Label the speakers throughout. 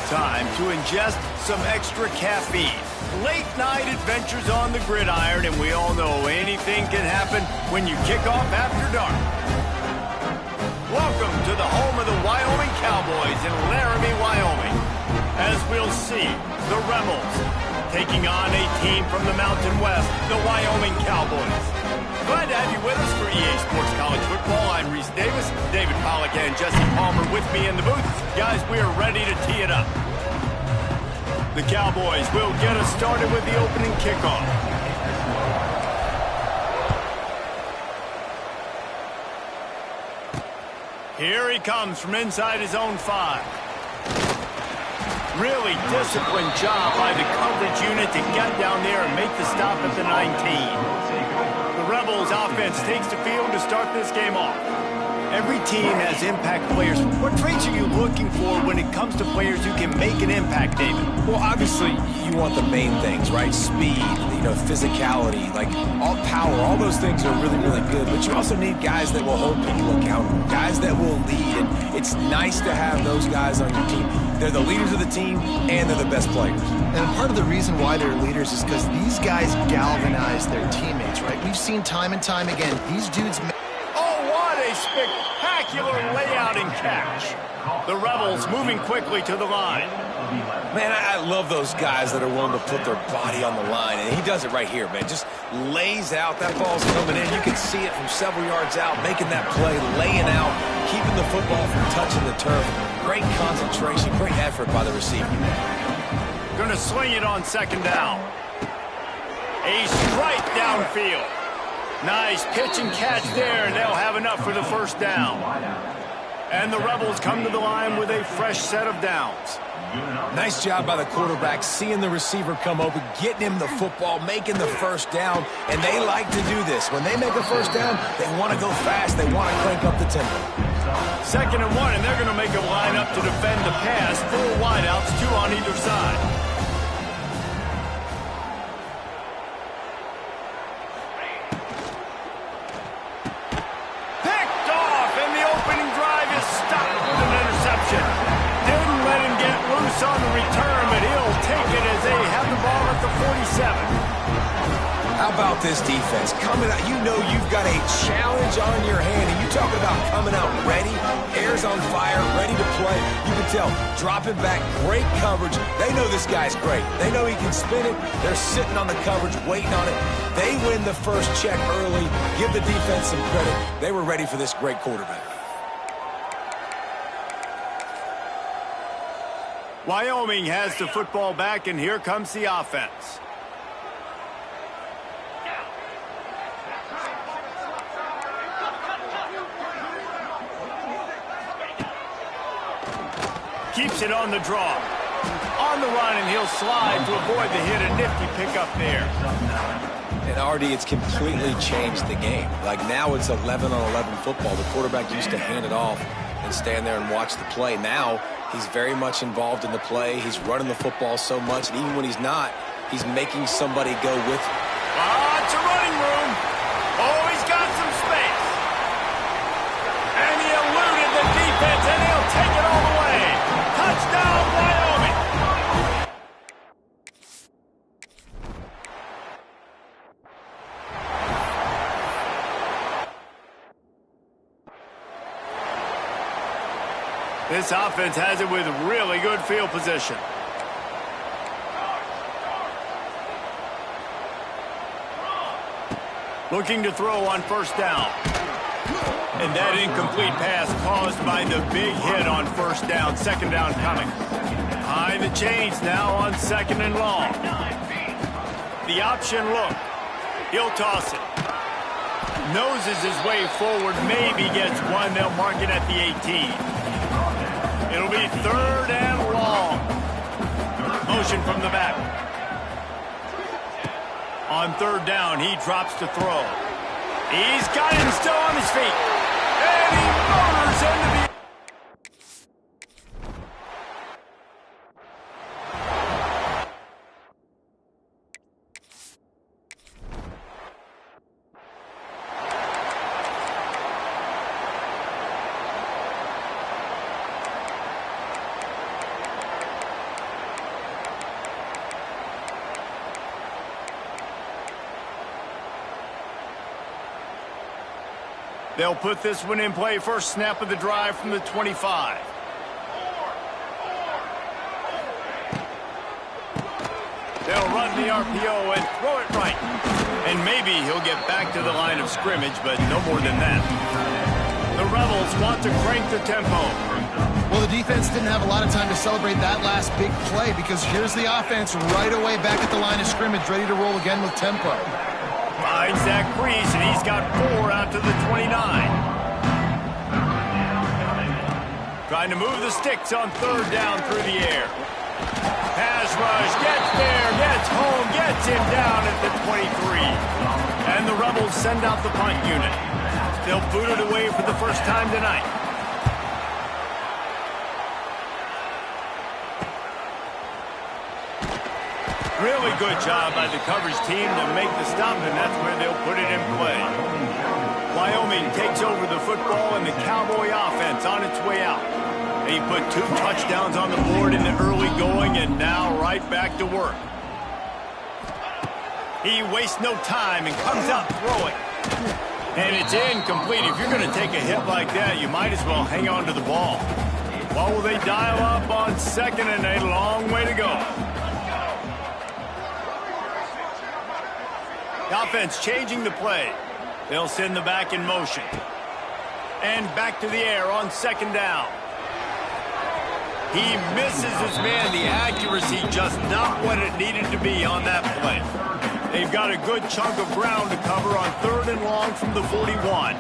Speaker 1: time to ingest some extra caffeine. Late night adventures on the gridiron, and we all know anything can happen when you kick off after dark. Welcome to the home of the Wyoming Cowboys in Laramie, Wyoming. As we'll see, the Rebels taking on a team from the Mountain West, the Wyoming Cowboys. Glad to have you with us for EA Sports College Football. I'm Reese Davis, David Pollack and Jesse Palmer with me in the booth. Guys, we are ready to tee it up. The Cowboys will get us started with the opening kickoff. Here he comes from inside his own 5. Really disciplined job by the coverage unit to get down there and make the stop at the 19. The Rebels offense takes the field to start this game off. Every team has impact players. What traits are you looking for when it comes to players who can make an impact, David?
Speaker 2: Well, obviously, you want the main things, right? Speed, physicality, like all power, all those things are really, really good. But you also need guys that will hold people accountable, guys that will lead. And it's nice to have those guys on your team. They're the leaders of the team, and they're the best players.
Speaker 3: And part of the reason why they're leaders is because these guys galvanize their teammates, right? We've seen time and time again, these dudes...
Speaker 1: A spectacular layout and catch. The Rebels moving quickly to the line.
Speaker 2: Man, I love those guys that are willing to put their body on the line, and he does it right here, man. Just lays out. That ball's coming in. You can see it from several yards out, making that play, laying out, keeping the football from touching the turf. Great concentration, great effort by the receiver.
Speaker 1: Gonna swing it on second down. A strike downfield. Nice pitch and catch there, and they'll have enough for the first down. And the Rebels come to the line with a fresh set of downs.
Speaker 2: Nice job by the quarterback, seeing the receiver come open, getting him the football, making the first down, and they like to do this. When they make a first down, they want to go fast. They want to crank up the tempo.
Speaker 1: 2nd and 1, and they're going to make a line up to defend the pass. 4 wideouts, 2 on either side. On the return, but he'll take it as they have the ball at the 47.
Speaker 2: How about this defense? Coming out, you've got a challenge on your hand, and you talk about coming out ready, hair's on fire, ready to play. You can tell, dropping back, great coverage. They know this guy's great. They know he can spin it. They're sitting on the coverage, waiting on it. They win the first check early. Give the defense some credit. They were ready for this great quarterback.
Speaker 1: Wyoming has the football back, and here comes the offense. Keeps it on the draw. On the run, and he'll slide to avoid the hit. A nifty pickup there.
Speaker 2: And Artie, it's completely changed the game. Like now it's 11-on-11 football. The quarterback used to hand it off and stand there and watch the play. Now he's very much involved in the play. He's running the football so much, and even when he's not, he's making somebody go with him.
Speaker 1: It's a running room. Oh, he's got some space. And he eluded the defense, and he'll take it all the way. Touchdown, Wyoming. This offense has it with really good field position. Looking to throw on first down. And that incomplete pass caused by the big hit on first down. 2nd down coming. Behind the chains now on 2nd and long. The option look. He'll toss it. Noses his way forward. Maybe gets one. They'll mark it at the 18. It'll be 3rd and long. Motion from the back. On 3rd down, he drops to throw. He's got him still on his feet. And he motors into the... They'll put this one in play. First snap of the drive from the 25. They'll run the RPO and throw it right. And maybe he'll get back to the line of scrimmage, but no more than that. The Rebels want to crank the tempo.
Speaker 3: Well, the defense didn't have a lot of time to celebrate that last big play because here's the offense right away back at the line of scrimmage, ready to roll again with tempo.
Speaker 1: Finds Zach Priest, and he's got 4 out to the 29. Trying to move the sticks on third down through the air. Pass rush, gets there, gets home, gets him down at the 23. And the Rebels send out the punt unit. They'll boot it away for the first time tonight. Really good job by the coverage team to make the stop, and that's where they'll put it in play. Wyoming takes over the football, and the Cowboy offense on its way out. He put 2 touchdowns on the board in the early going, and now right back to work. He wastes no time and comes out throwing. And it's incomplete. If you're going to take a hit like that, you might as well hang on to the ball. What will they dial up on second, and a long way to go. The offense changing the play. They'll send the back in motion. And back to the air on second down. He misses his man. The accuracy just not what it needed to be on that play. They've got a good chunk of ground to cover on third and long from the 41.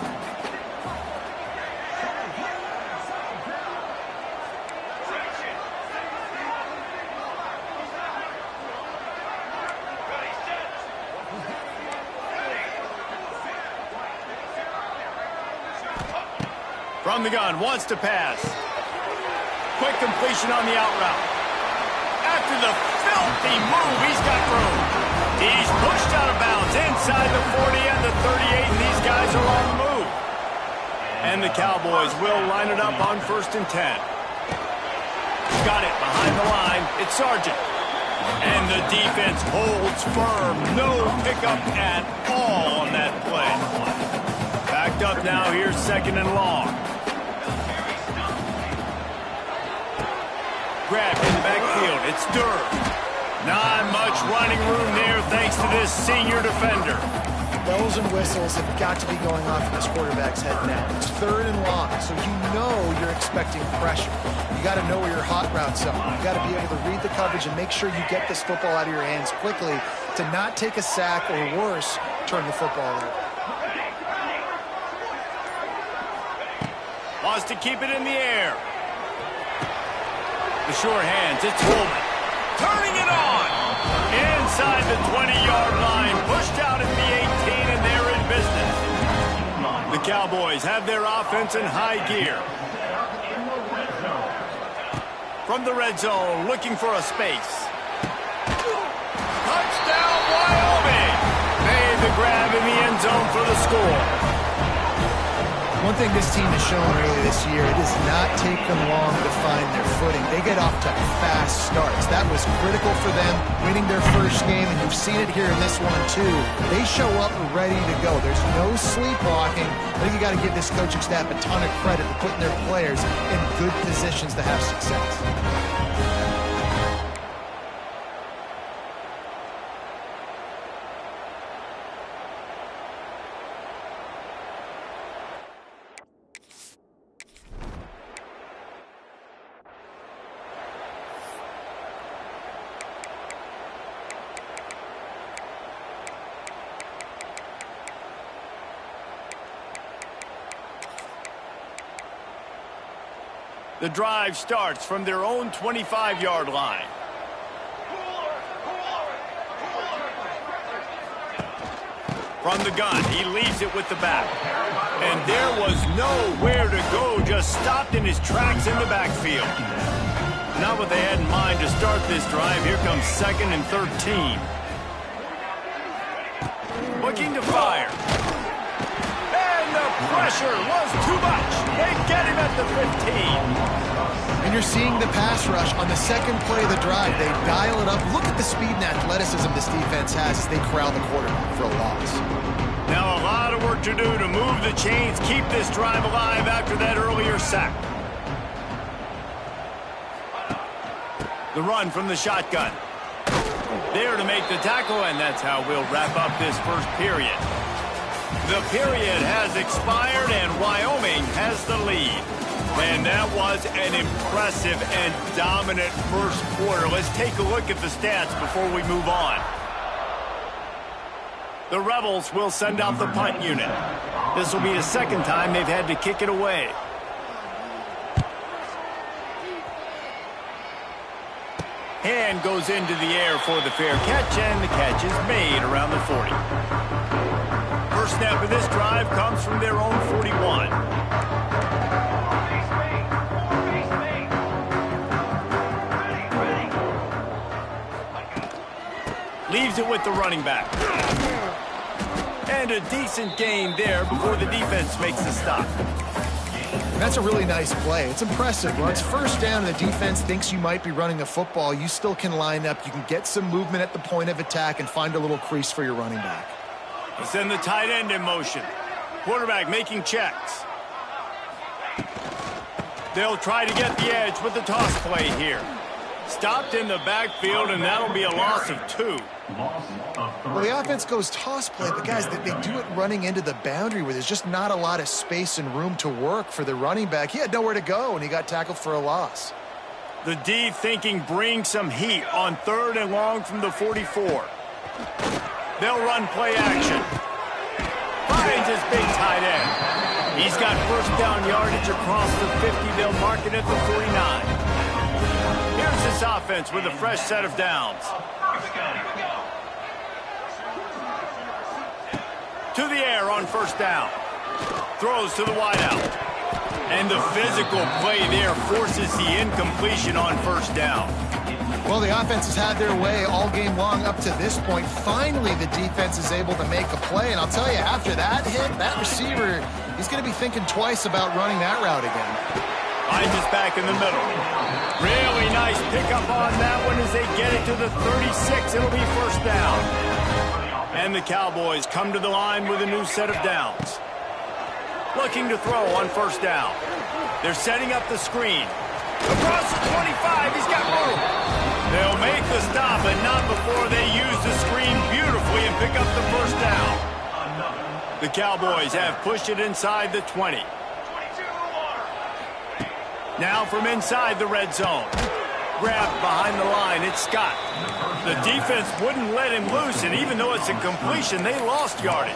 Speaker 1: From the gun, wants to pass. Quick completion on the out route. After the filthy move, he's got room. He's pushed out of bounds inside the 40 and the 38, and these guys are on the move. And the Cowboys will line it up on 1st and 10. Got it behind the line. It's Sargent. And the defense holds firm. No pickup at all on that play. Backed up now. Here's second and long. Grab in the backfield. It's Durr. Not much running room there thanks to this senior defender.
Speaker 3: Bells and whistles have got to be going off in this quarterback's head now. It's third and long, so you know you're expecting pressure. You got to know where your hot routes are. You got to be able to read the coverage and make sure you get this football out of your hands quickly to not take a sack or worse, turn the football over.
Speaker 1: Wants to keep it in the air. The sure hands, it's Holman. Turning it on. Inside the 20-yard line. Pushed out at the 18, and they're in business. The Cowboys have their offense in high gear. From the red zone, looking for a space. Touchdown, Wyoming! Made the grab in the end zone for the score.
Speaker 3: One thing this team has shown early this year, it does not take them long to find their footing. They get off to fast starts. That was critical for them, winning their first game, and you've seen it here in this one too. They show up ready to go. There's no sleepwalking. I think you got to give this coaching staff a ton of credit for putting their players in good positions to have success.
Speaker 1: The drive starts from their own 25-yard line. From the gun, he leaves it with the back. And there was nowhere to go, just stopped in his tracks in the backfield. Not what they had in mind to start this drive. Here comes 2nd and 13. Looking to fire. And the pressure was too much. They get him at the 15.
Speaker 3: And you're seeing the pass rush on the second play of the drive. They dial it up. Look at the speed and athleticism this defense has as they corral the quarterback for a loss.
Speaker 1: Now a lot of work to do to move the chains, keep this drive alive after that earlier sack. The run from the shotgun. There to make the tackle, and that's how we'll wrap up this first period. The period has expired, and Wyoming has the lead. And that was an impressive and dominant first quarter. Let's take a look at the stats before we move on. The Rebels will send out the punt unit. This will be the second time they've had to kick it away. Hand goes into the air for the fair catch, and the catch is made around the 40. First snap of this drive comes from their own 41. Leaves it with the running back. And a decent gain there before the defense makes the stop.
Speaker 3: That's a really nice play. It's impressive. When it's first down and the defense thinks you might be running a football, you still can line up. You can get some movement at the point of attack and find a little crease for your running back.
Speaker 1: Send the tight end in motion. Quarterback making checks. They'll try to get the edge with the toss play here. Stopped in the backfield, and that'll be a loss of 2.
Speaker 3: Well, the offense goes toss play, but guys, they do it running into the boundary where there's just not a lot of space and room to work for the running back. He had nowhere to go, and he got tackled for a loss.
Speaker 1: The D thinking bring some heat on 3rd and long from the 44. They'll run play action. Finds his big tight end. He's got first down yardage across the 50. They'll mark it at the 49. Here's this offense with a fresh set of downs. To the air on first down. Throws to the wideout. And the physical play there forces the incompletion on first down.
Speaker 3: Well, the offense has had their way all game long up to this point. Finally, the defense is able to make a play. And I'll tell you, after that hit, that receiver, he's going to be thinking twice about running that route again.
Speaker 1: Hines is back in the middle. Really nice pickup on that one as they get it to the 36. It'll be first down. And the Cowboys come to the line with a new set of downs. Looking to throw on first down. They're setting up the screen. Across the 25, he's got room. They'll make the stop, and not before they use the screen beautifully and pick up the first down. The Cowboys have pushed it inside the 20. Now from inside the red zone. Grabbed behind the line, it's Scott. The defense wouldn't let him loose, and even though it's a completion, they lost yardage.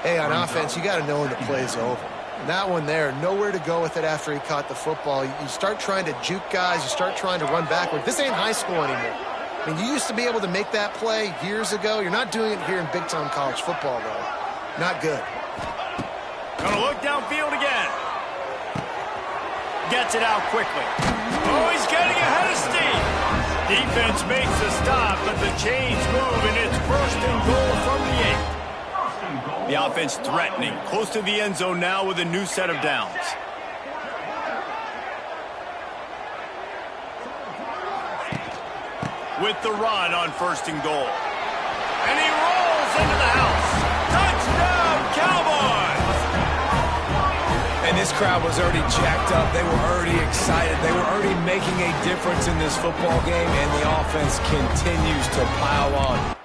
Speaker 3: Hey, on offense, you got to know when the play's over. And that one there, nowhere to go with it after he caught the football. You start trying to juke guys. You start trying to run backward. This ain't high school anymore. I mean, you used to be able to make that play years ago. You're not doing it here in big-time college football, though. Not good.
Speaker 1: Gonna look downfield again. Gets it out quickly. Oh, he's getting ahead of steam. Defense makes the stop, but the chains move, and it's first and goal from the 8. The offense threatening, close to the end zone now with a new set of downs. With the run on first and goal. And he rolls into the house. Touchdown, Cowboys!
Speaker 2: And this crowd was already jacked up. They were already excited. They were already making a difference in this football game, and the offense continues to pile on.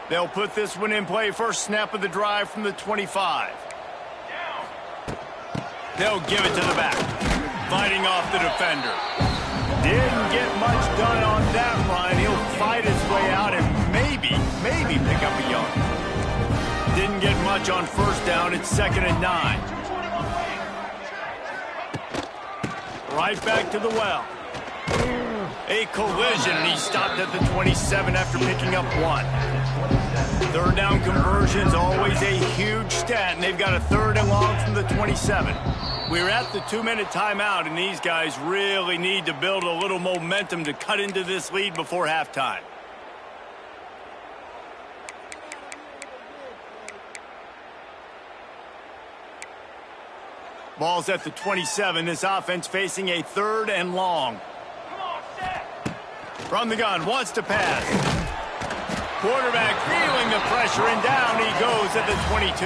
Speaker 1: They'll put this one in play. First snap of the drive from the 25. They'll give it to the back. Fighting off the defender. Didn't get much done on that run. He'll fight his way out and maybe pick up a yard. Didn't get much on first down. It's 2nd and 9. Right back to the well. A collision, and he stopped at the 27 after picking up 1. Third down conversion's always a huge stat, and they've got a 3rd and long from the 27. We're at the 2-minute timeout, and these guys really need to build a little momentum to cut into this lead before halftime. Ball's at the 27. This offense facing a 3rd and long. From the gun, wants to pass. Quarterback feeling the pressure, and down he goes at the 22.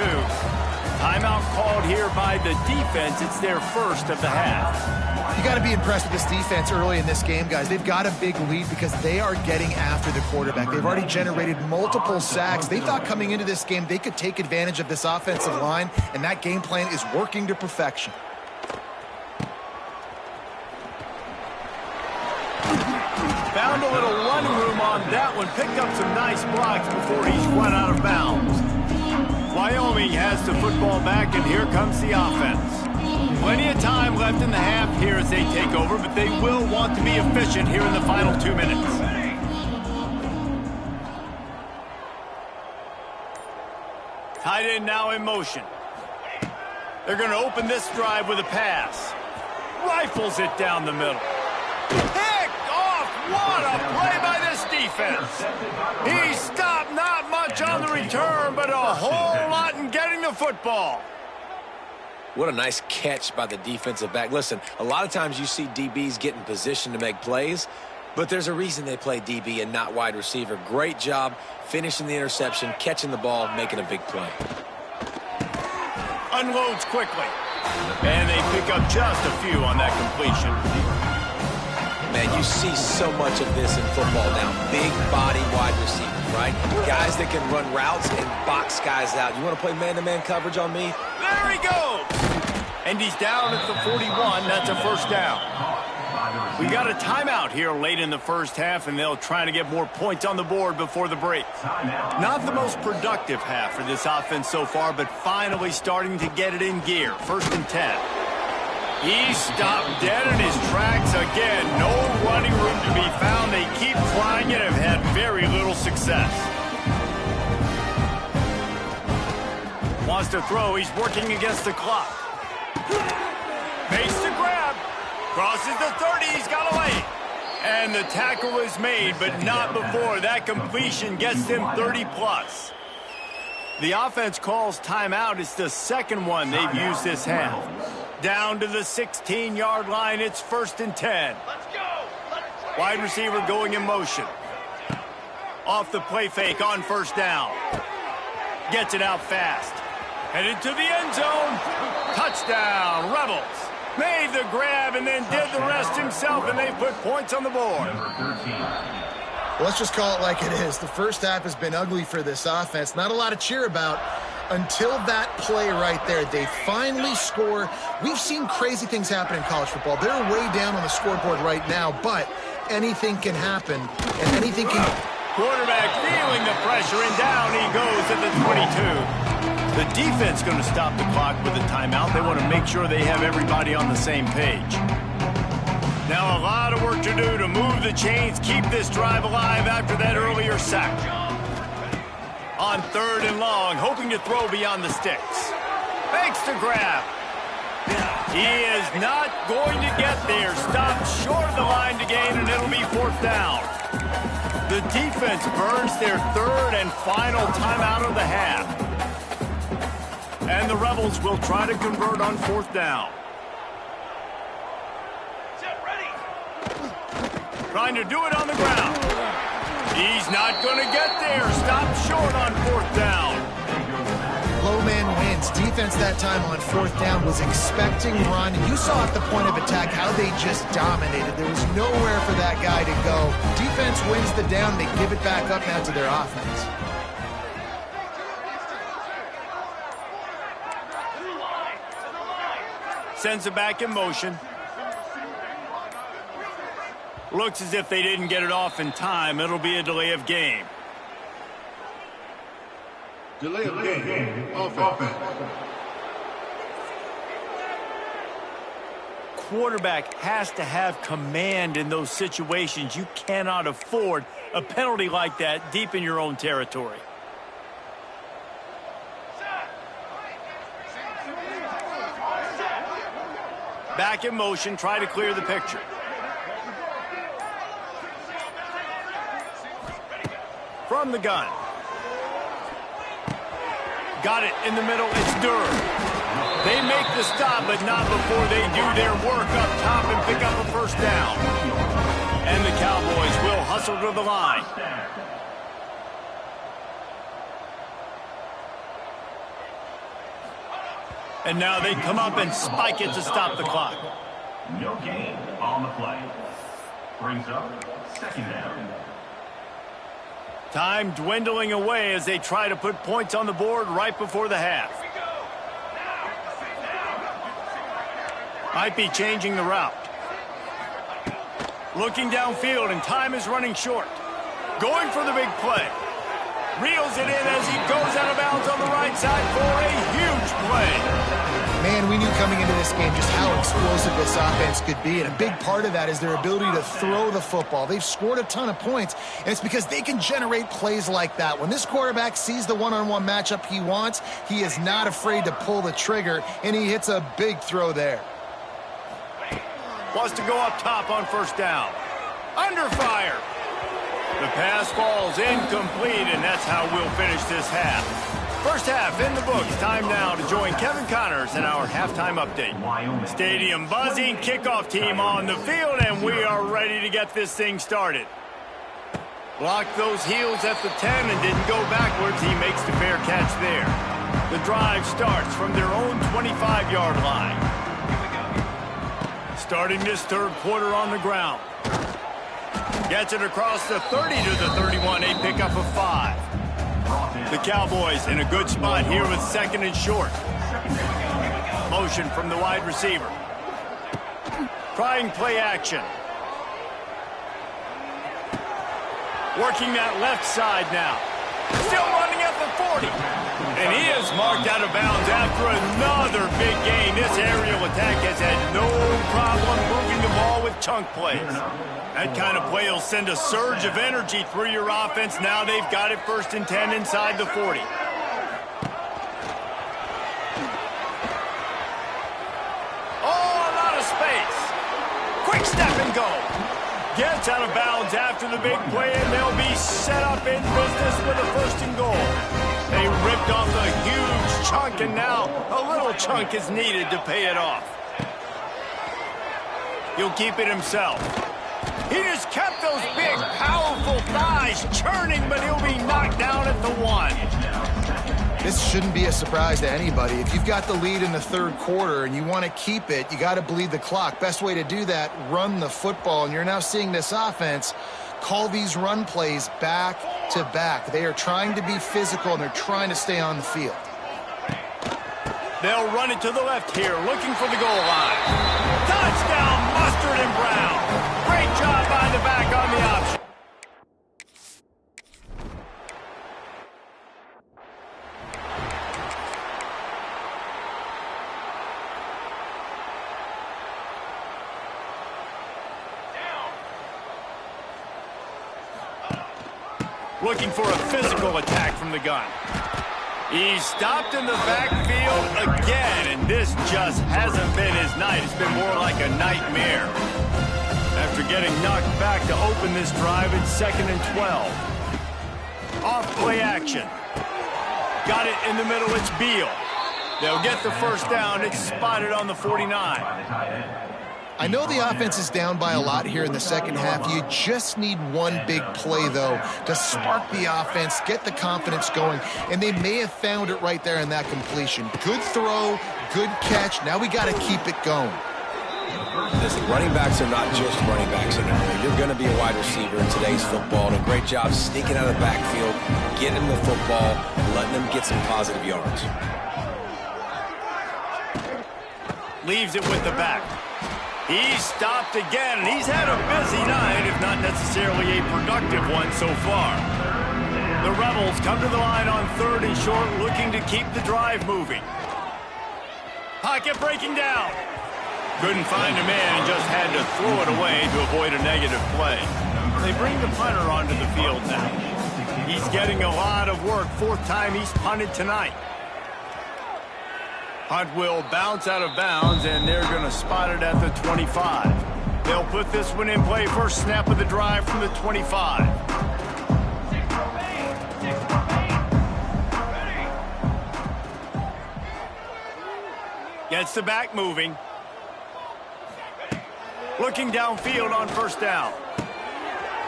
Speaker 1: Timeout called here by the defense. It's their first of the half.
Speaker 3: You got to be impressed with this defense early in this game, guys. They've got a big lead because they are getting after the quarterback. They've already generated multiple sacks. They thought coming into this game they could take advantage of this offensive line, and that game plan is working to perfection.
Speaker 1: Found a little running room on that one. Picked up some nice blocks before he's run out of bounds. Wyoming has the football back, and here comes the offense. Plenty of time left in the half here as they take over, but they will want to be efficient here in the final 2 minutes. Tight end now in motion. They're going to open this drive with a pass. Rifles it down the middle. Picked off! What a play by this defense. He stopped not much on the return, but a whole lot in getting the football.
Speaker 2: What a nice catch by the defensive back. Listen, a lot of times you see DBs get in position to make plays, but there's a reason they play DB and not wide receiver. Great job finishing the interception, catching the ball, making a big play.
Speaker 1: Unloads quickly. And they pick up just a few on that completion.
Speaker 2: Man, you see so much of this in football now. Big body wide receivers, right? Guys that can run routes and box guys out. You want to play man-to-man coverage on me?
Speaker 1: There he goes! And he's down at the 41. That's a first down. We got a timeout here late in the first half, and they'll try to get more points on the board before the break. Not the most productive half for this offense so far, but finally starting to get it in gear. 1st and 10. He stopped dead in his tracks again. No running room to be found. They keep trying it and have had very little success. Wants to throw. He's working against the clock. Makes the grab. Crosses the 30. He's got away. And the tackle is made, but not before that completion gets them 30-plus. The offense calls timeout. It's the second one they've used this half. Down to the 16-yard line. It's 1st and 10. Let's go. Wide receiver going in motion. Off the play fake on 1st down. Gets it out fast. Headed to the end zone. Touchdown, Rebels. Made the grab and then did the rest himself, and they put points on the board.
Speaker 3: Let's just call it like it is. The first half has been ugly for this offense. Not a lot to cheer about until that play right there. They finally score. We've seen crazy things happen in college football. They're way down on the scoreboard right now, but anything can happen, and anything can...
Speaker 1: Quarterback feeling the pressure, and down he goes at the 22. The defense going to stop the clock with a timeout. They want to make sure they have everybody on the same page. Now a lot of work to do to move the chains, keep this drive alive after that earlier sack. On 3rd and long, hoping to throw beyond the sticks. Makes the grab. He is not going to get there. Stopped short of the line to gain, and it'll be 4th down. The defense burns their 3rd and final timeout of the half. And the Rebels will try to convert on 4th down. Trying to do it on the ground. He's not going to get there. Stopped short on 4th down.
Speaker 3: Low man wins. Defense that time on 4th down was expecting run. You saw at the point of attack how they just dominated. There was nowhere for that guy to go. Defense wins the down. They give it back up now to their offense.
Speaker 1: Sends it back in motion. Looks as if they didn't get it off in time. It'll be a delay of game.
Speaker 4: Delay of game. Offense.
Speaker 1: Quarterback has to have command in those situations. You cannot afford a penalty like that deep in your own territory. Back in motion, try to clear the picture. From the gun. Got it in the middle. It's Durr. They make the stop, but not before they do their work up top and pick up a first down. And the Cowboys will hustle to the line. And now they come up and spike it to stop the clock.
Speaker 5: No gain on the play. Brings up second down.
Speaker 1: Time dwindling away as they try to put points on the board right before the half. Might be changing the route. Looking downfield, and time is running short. Going for the big play. Reels it in as he goes out of bounds on the right side for a huge play.
Speaker 3: Man, we knew coming into this game just how explosive this offense could be, and a big part of that is their ability to throw the football. They've scored a ton of points, and it's because they can generate plays like that. When this quarterback sees the one-on-one matchup he wants, he is not afraid to pull the trigger, and he hits a big throw there.
Speaker 1: Wants to go up top on first down. Under fire. The pass falls incomplete, and that's how we'll finish this half. First half in the books. Time now to join Kevin Connors in our halftime update. Stadium buzzing, kickoff team on the field, and we are ready to get this thing started. Blocked those heels at the 10 and didn't go backwards. He makes the fair catch there. The drive starts from their own 25-yard line. Starting this third quarter on the ground. Gets it across the 30 to the 31, a pickup of 5. The Cowboys in a good spot here with second and short. Motion from the wide receiver. Trying play action. Working that left side now. Still running at the 40. And he is marked out of bounds after another big gain. This aerial attack has had no problem moving the ball with chunk plays. That kind of play will send a surge of energy through your offense. Now they've got it 1st and 10 inside the 40. Oh, a lot of space. Quick step and go. Gets out of bounds after the big play, and they'll be set up in business with a 1st and goal. They ripped off a huge chunk, and now a little chunk is needed to pay it off. He'll keep it himself. He just kept those big, powerful thighs churning, but he'll be knocked down at the 1.
Speaker 3: This shouldn't be a surprise to anybody. If you've got the lead in the third quarter and you want to keep it, you got to bleed the clock. Best way to do that, run the football. And you're now seeing this offense call these run plays back to back. They are trying to be physical, and they're trying to stay on the field.
Speaker 1: They'll run it to the left here, looking for the goal line. Touchdown, Mustard and Brown. Great job by the back on the option. Looking for a physical attack from the gun. He's stopped in the backfield again, and this just hasn't been his night. It's been more like a nightmare. After getting knocked back to open this drive in 2nd and 12. Off play action. Got it in the middle, it's Beal. They'll get the first down. It's spotted on the 49.
Speaker 3: I know the offense is down by a lot here in the second half. You just need one big play, though, to spark the offense, get the confidence going, and they may have found it right there in that completion. Good throw, good catch. Now we got to keep it going.
Speaker 2: Listen, running backs are not just running backs anymore. You're going to be a wide receiver in today's football, and a great job sneaking out of the backfield, getting the football, and letting them get some positive yards.
Speaker 1: Leaves it with the back. He's stopped again, and he's had a busy night, if not necessarily a productive one so far. The Rebels come to the line on 3rd and short, looking to keep the drive moving. Pocket breaking down. Couldn't find a man and just had to throw it away to avoid a negative play. They bring the punter onto the field now. He's getting a lot of work. 4th time he's punted tonight. Punt will bounce out of bounds, and they're going to spot it at the 25. They'll put this one in play. First snap of the drive from the 25. Gets the back moving. Looking downfield on first down.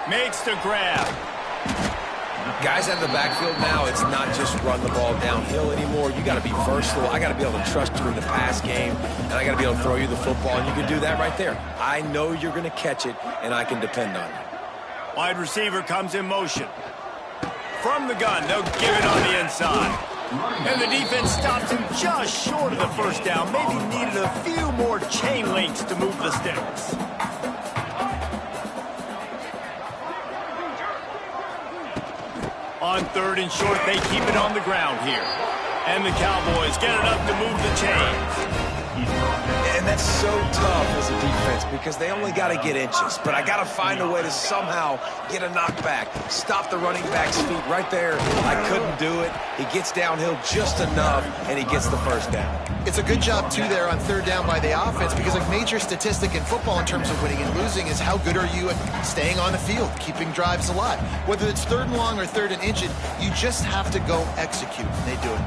Speaker 1: Makes the grab.
Speaker 2: Guys out of the backfield now, it's not just run the ball downhill anymore. You got to be versatile. I got to be able to trust you in the pass game, and I got to be able to throw you the football, and you can do that right there. I know you're going to catch it, and I can depend on you.
Speaker 1: Wide receiver comes in motion. From the gun, they'll give it on the inside. And the defense stops him just short of the first down. Maybe needed a few more chain links to move the sticks. On third and short, they keep it on the ground here. And the Cowboys get it up to move the chains.
Speaker 2: And that's so tough as a defense because they only got to get inches. But I got to find a way to somehow get a knockback. Stop the running back's feet right there. I couldn't do it. He gets downhill just enough, and he gets the first down.
Speaker 3: It's a good job, too, there on third down by the offense because a major statistic in football in terms of winning and losing is how good are you at staying on the field, keeping drives alive. Whether it's third and long or third and inches, you just have to go execute, and they do it.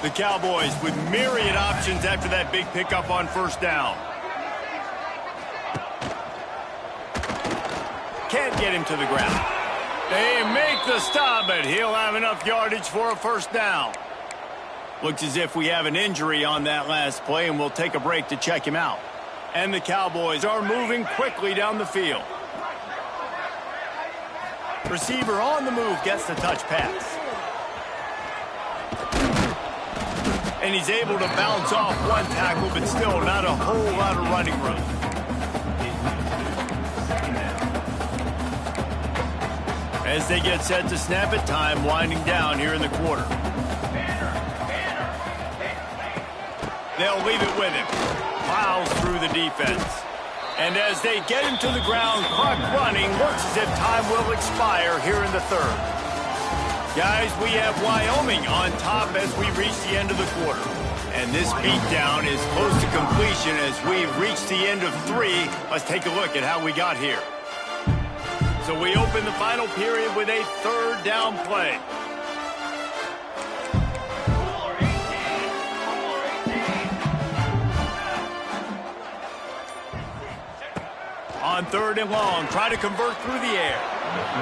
Speaker 1: The Cowboys with myriad options after that big pickup on first down. Can't get him to the ground. They make the stop, but he'll have enough yardage for a first down. Looks as if we have an injury on that last play, and we'll take a break to check him out. And the Cowboys are moving quickly down the field. Receiver on the move gets the touch pass. And he's able to bounce off one tackle, but still not a whole lot of running room. As they get set to snap it, time winding down here in the quarter. They'll leave it with him. Plows through the defense. And as they get him to the ground, clock running, looks as if time will expire here in the third. Guys, we have Wyoming on top as we reach the end of the quarter. And this beatdown is close to completion as we've reached the end of 3. Let's take a look at how we got here. So we open the final period with a third down play. On third and long, try to convert through the air.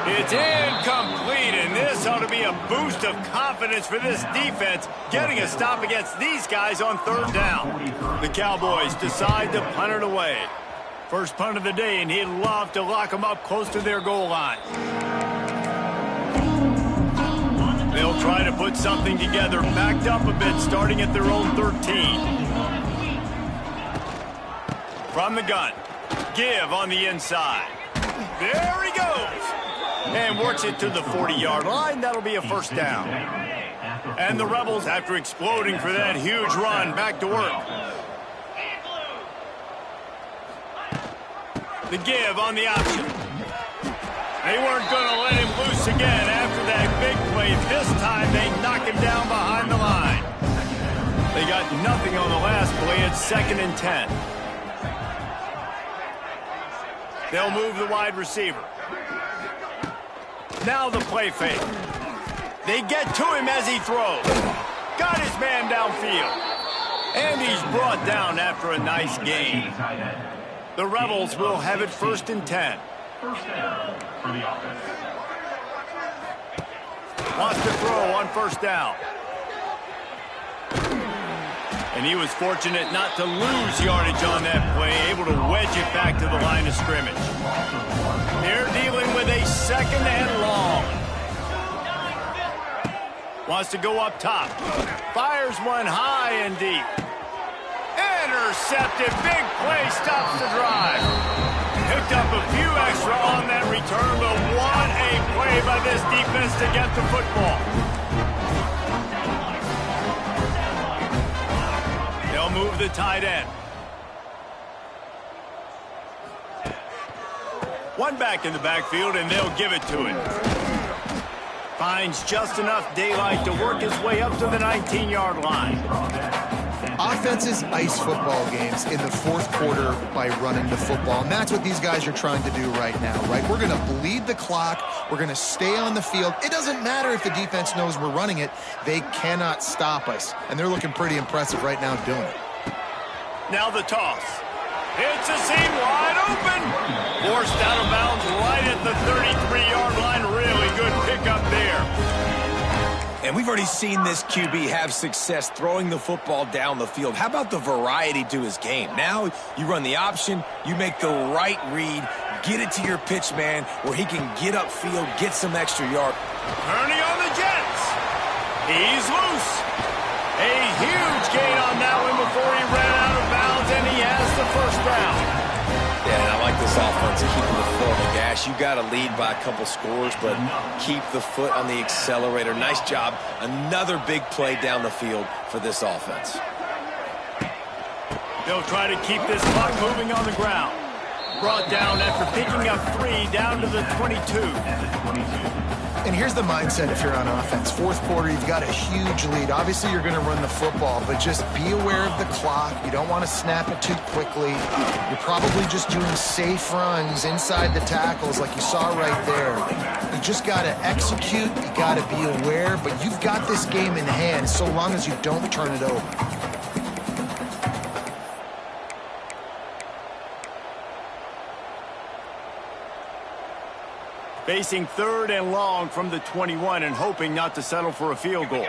Speaker 1: It's incomplete, and this ought to be a boost of confidence for this defense, getting a stop against these guys on third down. The Cowboys decide to punt it away. First punt of the day, and he'd love to lock them up close to their goal line. They'll try to put something together, backed up a bit, starting at their own 13. From the gun, give on the inside. There he goes. And works it to the 40-yard line. That'll be a first down. And the Rebels, after exploding for that huge run, back to work. The give on the option. They weren't going to let him loose again after that big play. This time they knock him down behind the line. They got nothing on the last play. It's 2nd and 10. They'll move the wide receiver. Now the play fake. They get to him as he throws. Got his man downfield. And he's brought down after a nice gain. The Rebels will have it 1st and 10.
Speaker 5: First down for the offense.
Speaker 1: Wants to throw on first down. And he was fortunate not to lose yardage on that play, able to wedge it back to the line of scrimmage. They're dealing with a 2nd and long. Wants to go up top. Fires one high and deep. Intercepted. Big play stops the drive. Picked up a few extra on that return, but what a play by this defense to get the football. They'll move the tight end. One back in the backfield, and they'll give it to him. Finds just enough daylight to work his way up to the 19-yard line.
Speaker 3: Offenses ice football games in the fourth quarter by running the football, and that's what these guys are trying to do right now, right? We're going to bleed the clock. We're going to stay on the field. It doesn't matter if the defense knows we're running it. They cannot stop us, and they're looking pretty impressive right now doing it.
Speaker 1: Now the toss. It's a seam wide open. Forced out of bounds right at the 33-yard line. Really good pickup there.
Speaker 2: And we've already seen this QB have success throwing the football down the field. How about the variety to his game? Now you run the option, you make the right read, get it to your pitch man where he can get upfield, get some extra yard.
Speaker 1: Turning on the Jets. He's loose. A huge gain on that one before he ran out of bounds, and he has the first down.
Speaker 2: Yeah, and I like this offense keeping the foot on the gas. You got to lead by a couple scores, but keep the foot on the accelerator. Nice job. Another big play down the field for this offense.
Speaker 1: They'll try to keep this clock moving on the ground. Brought down after picking up 3 down to the 22.
Speaker 3: And here's the mindset if you're on offense. Fourth quarter, you've got a huge lead. Obviously, you're going to run the football, but just be aware of the clock. You don't want to snap it too quickly. You're probably just doing safe runs inside the tackles like you saw right there. You just got to execute. You got to be aware, but you've got this game in hand so long as you don't turn it over.
Speaker 1: Facing 3rd and long from the 21 and hoping not to settle for a field goal.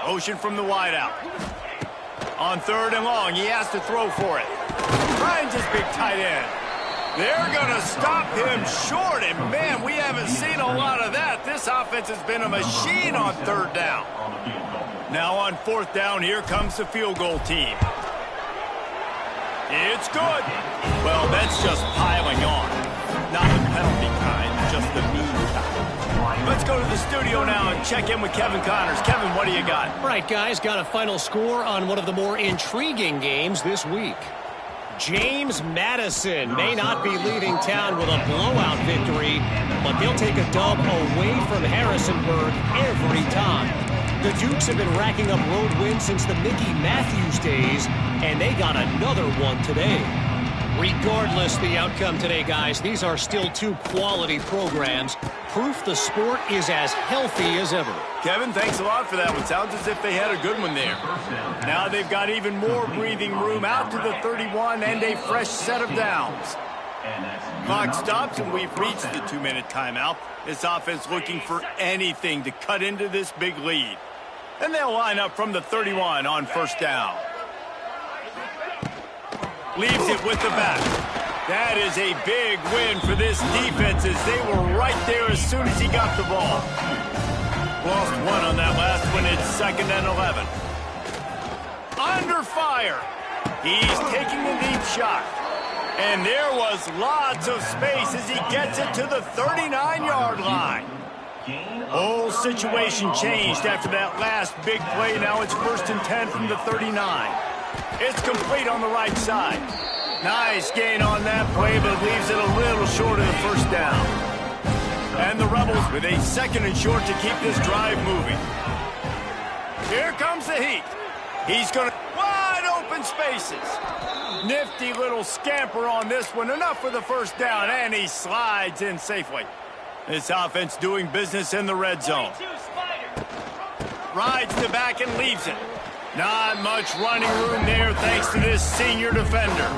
Speaker 1: Motion from the wideout. On 3rd and long, he has to throw for it. Finds his big tight end. They're going to stop him short, and man, we haven't seen a lot of that. This offense has been a machine on 3rd down. Now on 4th down, here comes the field goal team. It's good. Well, that's just piling on. Not the penalty kind, just the mean kind. Let's go to the studio now and check in with Kevin Connors. Kevin, what do you got?
Speaker 6: All right, guys, got a final score on one of the more intriguing games this week. James Madison may not be leaving town with a blowout victory, but they'll take a dub away from Harrisonburg every time. The Dukes have been racking up road wins since the Mickey Matthews days, and they got another one today. Regardless the outcome today, guys, these are still 2 quality programs. Proof the sport is as healthy as ever.
Speaker 1: Kevin, thanks a lot for that one. Sounds as if they had a good one there. Now they've got even more breathing room out to the 31 and a fresh set of downs. Clock stops and we've reached the 2-minute timeout. This offense looking for anything to cut into this big lead. And they'll line up from the 31 on 1st down. Leaves it with the back. That is a big win for this defense as they were right there as soon as he got the ball. Lost 1 on that last one. It's 2nd and 11. Under fire. He's taking a deep shot. And there was lots of space as he gets it to the 39-yard line. Whole situation changed after that last big play. Now it's 1st and 10 from the 39. It's complete on the right side. Nice gain on that play, but leaves it a little short of the 1st down. And the Rebels with a 2nd and short to keep this drive moving. Here comes the heat. He's going to wide open spaces. Nifty little scamper on this one. Enough for the 1st down, and he slides in safely. This offense doing business in the red zone. Rides the back and leaves it. Not much running room there thanks to this senior defender.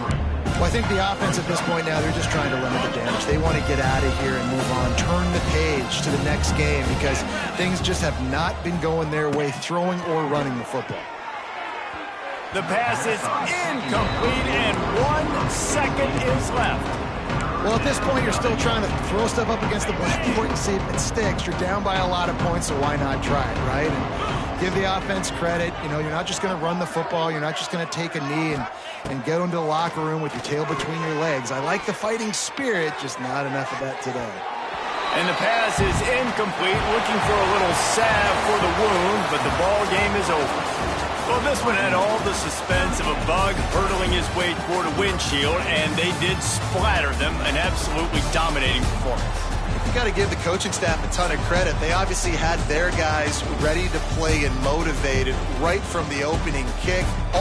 Speaker 3: Well, I think the offense at this point now, they're just trying to limit the damage. They want to get out of here and move on, turn the page to the next game because things just have not been going their way, throwing or running the football.
Speaker 1: The pass is incomplete and 1 second is left.
Speaker 3: Well, at this point, you're still trying to throw stuff up against the blackboard and see if it sticks. You're down by a lot of points, so why not try it, right? And give the offense credit. You know, you're not just going to run the football. You're not just going to take a knee and get into the locker room with your tail between your legs. I like the fighting spirit, just not enough of that today.
Speaker 1: And the pass is incomplete, looking for a little salve for the wound, but the ball game is over. Well, this one had all the suspense of a bug hurtling his way toward a windshield, and they did splatter them, an absolutely dominating performance.
Speaker 3: You got to give the coaching staff a ton of credit. They obviously had their guys ready to play and motivated right from the opening kick.